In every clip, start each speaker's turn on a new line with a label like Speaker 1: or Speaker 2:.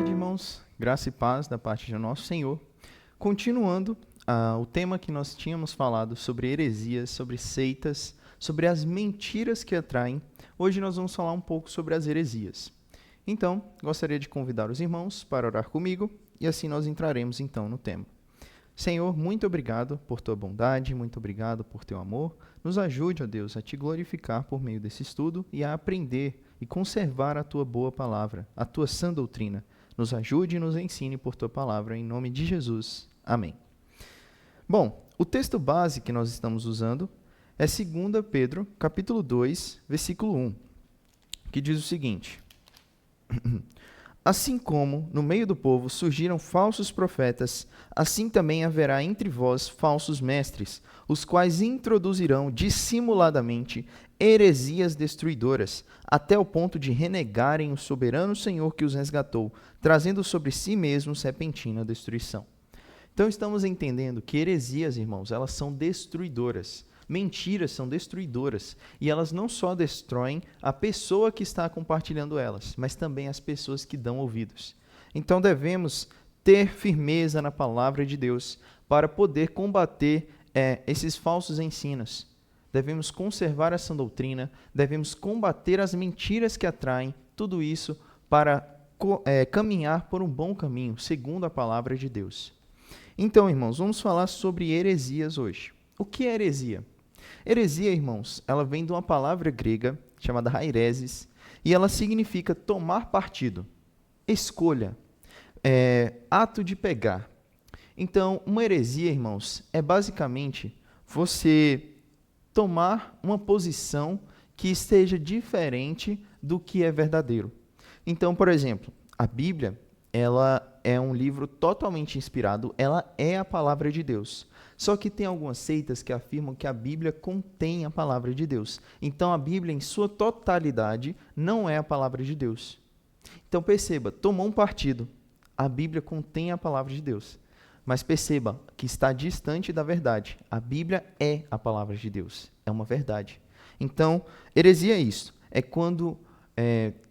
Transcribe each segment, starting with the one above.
Speaker 1: tarde, irmãos. Graça e paz da parte do nosso Senhor. Continuando o tema que nós tínhamos falado sobre heresias, sobre seitas, sobre as mentiras que atraem, hoje nós vamos falar um pouco sobre as heresias. Então, gostaria de convidar os irmãos para orar comigo e assim nós entraremos então no tema. Senhor, muito obrigado por tua bondade, muito obrigado por teu amor. Nos ajude, ó Deus, a te glorificar por meio desse estudo e a aprender e conservar a tua boa palavra, a tua sã doutrina. Nos ajude e nos ensine por tua palavra, em nome de Jesus. Amém. Bom, o texto base que nós estamos usando é 2 Pedro, capítulo 2, versículo 1, que diz o seguinte: Assim como no meio do povo surgiram falsos profetas, assim também haverá entre vós falsos mestres, os quais introduzirão dissimuladamente heresias destruidoras, até o ponto de renegarem o soberano Senhor que os resgatou, trazendo sobre si mesmos repentina destruição. Então estamos entendendo que heresias, irmãos, elas são destruidoras. Mentiras são destruidoras e elas não só destroem a pessoa que está compartilhando elas, mas também as pessoas que dão ouvidos. Então devemos ter firmeza na palavra de Deus para poder combater esses falsos ensinos. Devemos conservar a sã doutrina, devemos combater as mentiras que atraem, tudo isso para caminhar por um bom caminho, segundo a palavra de Deus. Então, irmãos, vamos falar sobre heresias hoje. O que é heresia? Heresia, irmãos, ela vem de uma palavra grega chamada haireses e ela significa tomar partido, escolha, ato de pegar. Então, uma heresia, irmãos, é basicamente você tomar uma posição que esteja diferente do que é verdadeiro. Então, por exemplo, a Bíblia, ela é um livro totalmente inspirado, ela é a palavra de Deus. Só que tem algumas seitas que afirmam que a Bíblia contém a palavra de Deus. Então, a Bíblia, em sua totalidade, não é a palavra de Deus. Então, perceba, tomou um partido. A Bíblia contém a palavra de Deus. Mas perceba que está distante da verdade. A Bíblia é a palavra de Deus. É uma verdade. Então, heresia é isso. É quando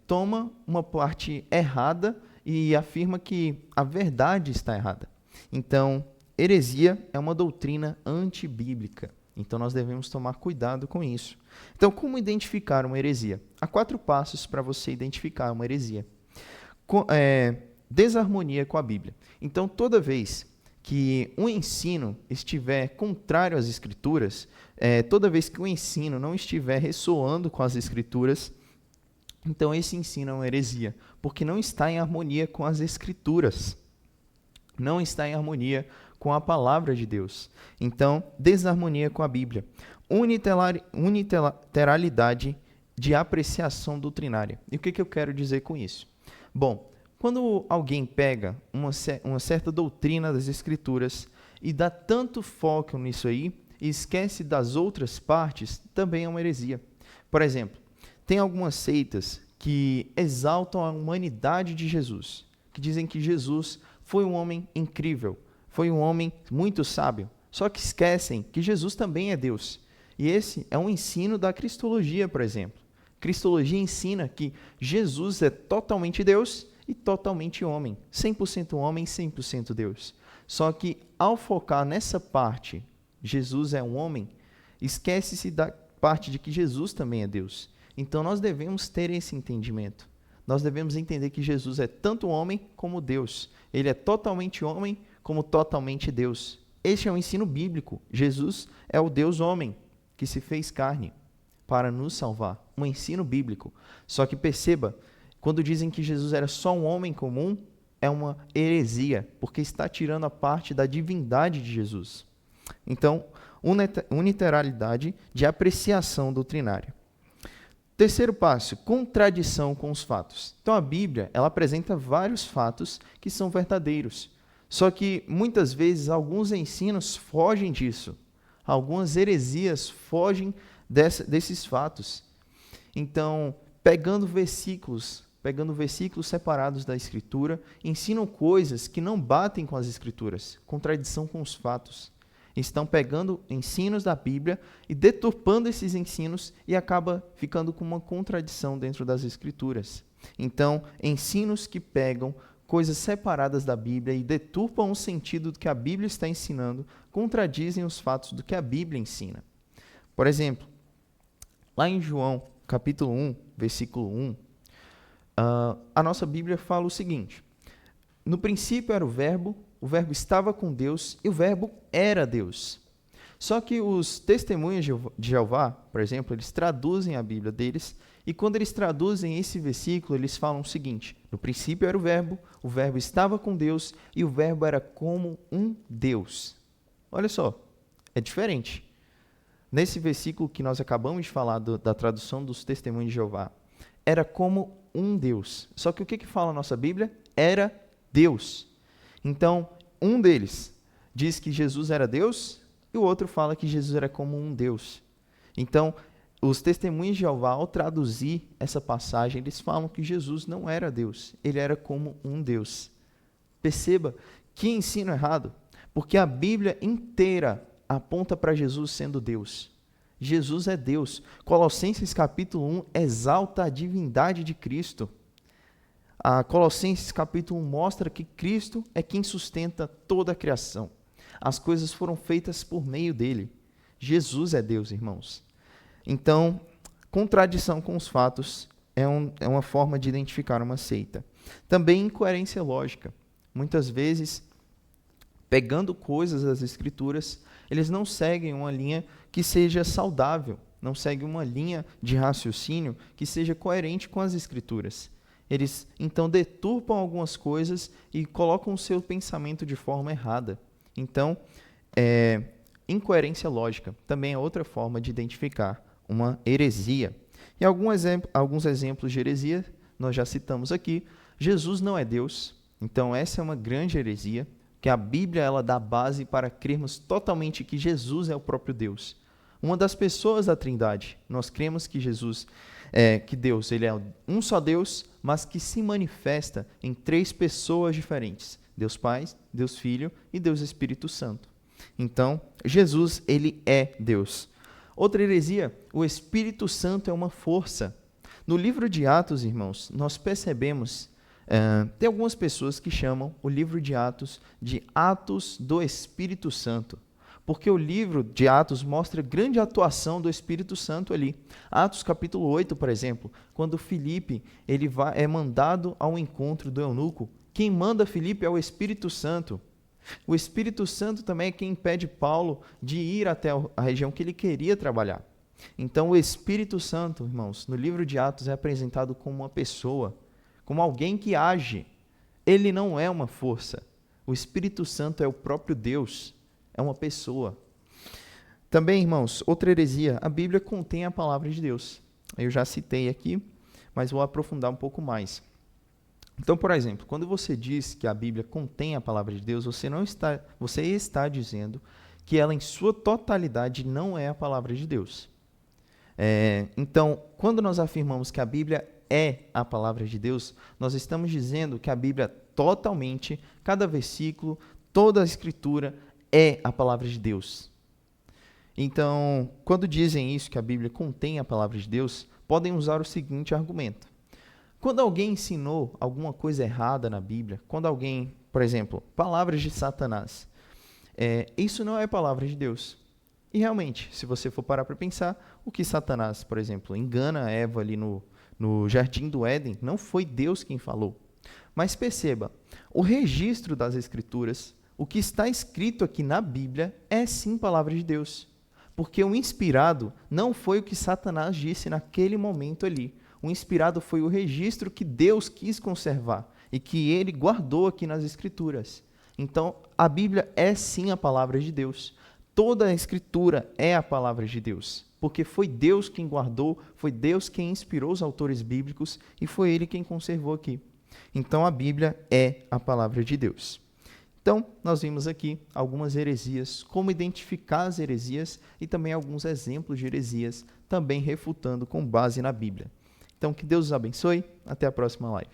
Speaker 1: toma uma parte errada e afirma que a verdade está errada. Então, heresia é uma doutrina antibíblica. Então, nós devemos tomar cuidado com isso. Então, como identificar uma heresia? Há 4 passos para você identificar uma heresia. Desarmonia com a Bíblia. Então, toda vez que um ensino estiver contrário às Escrituras, toda vez que o ensino não estiver ressoando com as Escrituras, então esse ensino é uma heresia, porque não está em harmonia com as Escrituras. Não está em harmonia com a palavra de Deus. Então, desarmonia com a Bíblia. Unilateralidade de apreciação doutrinária. E o que eu quero dizer com isso? Bom, quando alguém pega uma certa doutrina das Escrituras e dá tanto foco nisso aí e esquece das outras partes, também é uma heresia. Por exemplo, tem algumas seitas que exaltam a humanidade de Jesus, que dizem que Jesus foi um homem incrível, foi um homem muito sábio, só que esquecem que Jesus também é Deus. E esse é um ensino da cristologia, por exemplo. Cristologia ensina que Jesus é totalmente Deus e totalmente homem, 100% homem, 100% Deus. Só que ao focar nessa parte, Jesus é um homem, esquece-se da parte de que Jesus também é Deus. Então, nós devemos ter esse entendimento. Nós devemos entender que Jesus é tanto homem como Deus. Ele é totalmente homem como totalmente Deus. Este é o ensino bíblico. Jesus é o Deus homem que se fez carne para nos salvar. Um ensino bíblico. Só que perceba, quando dizem que Jesus era só um homem comum, é uma heresia, porque está tirando a parte da divindade de Jesus. Então, unilateralidade de apreciação doutrinária. Terceiro passo, contradição com os fatos. Então, a Bíblia, ela apresenta vários fatos que são verdadeiros. Só que, muitas vezes, alguns ensinos fogem disso. Algumas heresias fogem desses fatos. Então, pegando versículos separados da Escritura, ensinam coisas que não batem com as Escrituras. Contradição com os fatos. Estão pegando ensinos da Bíblia e deturpando esses ensinos e acaba ficando com uma contradição dentro das Escrituras. Então, ensinos que pegam coisas separadas da Bíblia e deturpam o sentido do que a Bíblia está ensinando, contradizem os fatos do que a Bíblia ensina. Por exemplo, lá em João, capítulo 1, versículo 1, a nossa Bíblia fala o seguinte: no princípio era o Verbo estava com Deus e o Verbo era Deus. Só que os testemunhas de Jeová, por exemplo, eles traduzem a Bíblia deles, e quando eles traduzem esse versículo, eles falam o seguinte: no princípio era o Verbo estava com Deus e o Verbo era como um Deus. Olha só, é diferente. Nesse versículo que nós acabamos de falar da tradução dos testemunhos de Jeová, era como um Deus. Só que o que fala a nossa Bíblia? Era Deus. Então, um deles diz que Jesus era Deus e o outro fala que Jesus era como um Deus. Então, os testemunhos de Jeová, ao traduzir essa passagem, eles falam que Jesus não era Deus, ele era como um Deus. Perceba que ensino errado, porque a Bíblia inteira aponta para Jesus sendo Deus. Jesus é Deus. Colossenses capítulo 1 exalta a divindade de Cristo. A Colossenses capítulo 1 mostra que Cristo é quem sustenta toda a criação. As coisas foram feitas por meio dele. Jesus é Deus, irmãos. Então, contradição com os fatos é uma forma de identificar uma seita. Também incoerência lógica. Muitas vezes, pegando coisas das Escrituras, eles não seguem uma linha que seja saudável, não seguem uma linha de raciocínio que seja coerente com as Escrituras. Eles, então, deturpam algumas coisas e colocam o seu pensamento de forma errada. Então, incoerência lógica também é outra forma de identificar uma heresia. E alguns exemplos de heresia nós já citamos aqui. Jesus não é Deus, então essa é uma grande heresia, que a Bíblia ela dá base para crermos totalmente que Jesus é o próprio Deus. Uma das pessoas da Trindade, nós cremos que que Deus, ele é um só Deus, mas que se manifesta em 3 pessoas diferentes: Deus Pai, Deus Filho e Deus Espírito Santo. Então, Jesus, ele é Deus. Outra heresia, o Espírito Santo é uma força. No livro de Atos, irmãos, nós percebemos, tem algumas pessoas que chamam o livro de Atos do Espírito Santo, porque o livro de Atos mostra grande atuação do Espírito Santo ali. Atos capítulo 8, por exemplo, quando Filipe é mandado ao encontro do eunuco, quem manda Filipe é o Espírito Santo. O Espírito Santo também é quem impede Paulo de ir até a região que ele queria trabalhar. Então, o Espírito Santo, irmãos, no livro de Atos é apresentado como uma pessoa, como alguém que age. Ele não é uma força. O Espírito Santo é o próprio Deus, é uma pessoa. Também, irmãos, outra heresia, a Bíblia contém a palavra de Deus. Eu já citei aqui, mas vou aprofundar um pouco mais. Então, por exemplo, quando você diz que a Bíblia contém a palavra de Deus, você está dizendo que ela em sua totalidade não é a palavra de Deus. Então, quando nós afirmamos que a Bíblia é a palavra de Deus, nós estamos dizendo que a Bíblia totalmente, cada versículo, toda a Escritura é a palavra de Deus. Então, quando dizem isso, que a Bíblia contém a palavra de Deus, podem usar o seguinte argumento: quando alguém ensinou alguma coisa errada na Bíblia, quando alguém, por exemplo, palavras de Satanás, isso não é palavra de Deus. E realmente, se você for parar para pensar, o que Satanás, por exemplo, engana Eva ali no Jardim do Éden, não foi Deus quem falou. Mas perceba, o registro das Escrituras, o que está escrito aqui na Bíblia, é sim palavra de Deus. Porque o inspirado não foi o que Satanás disse naquele momento ali. O inspirado foi o registro que Deus quis conservar e que ele guardou aqui nas Escrituras. Então, a Bíblia é sim a palavra de Deus. Toda a Escritura é a palavra de Deus, porque foi Deus quem guardou, foi Deus quem inspirou os autores bíblicos e foi Ele quem conservou aqui. Então, a Bíblia é a palavra de Deus. Então, nós vimos aqui algumas heresias, como identificar as heresias e também alguns exemplos de heresias, também refutando com base na Bíblia. Então, que Deus os abençoe. Até a próxima live.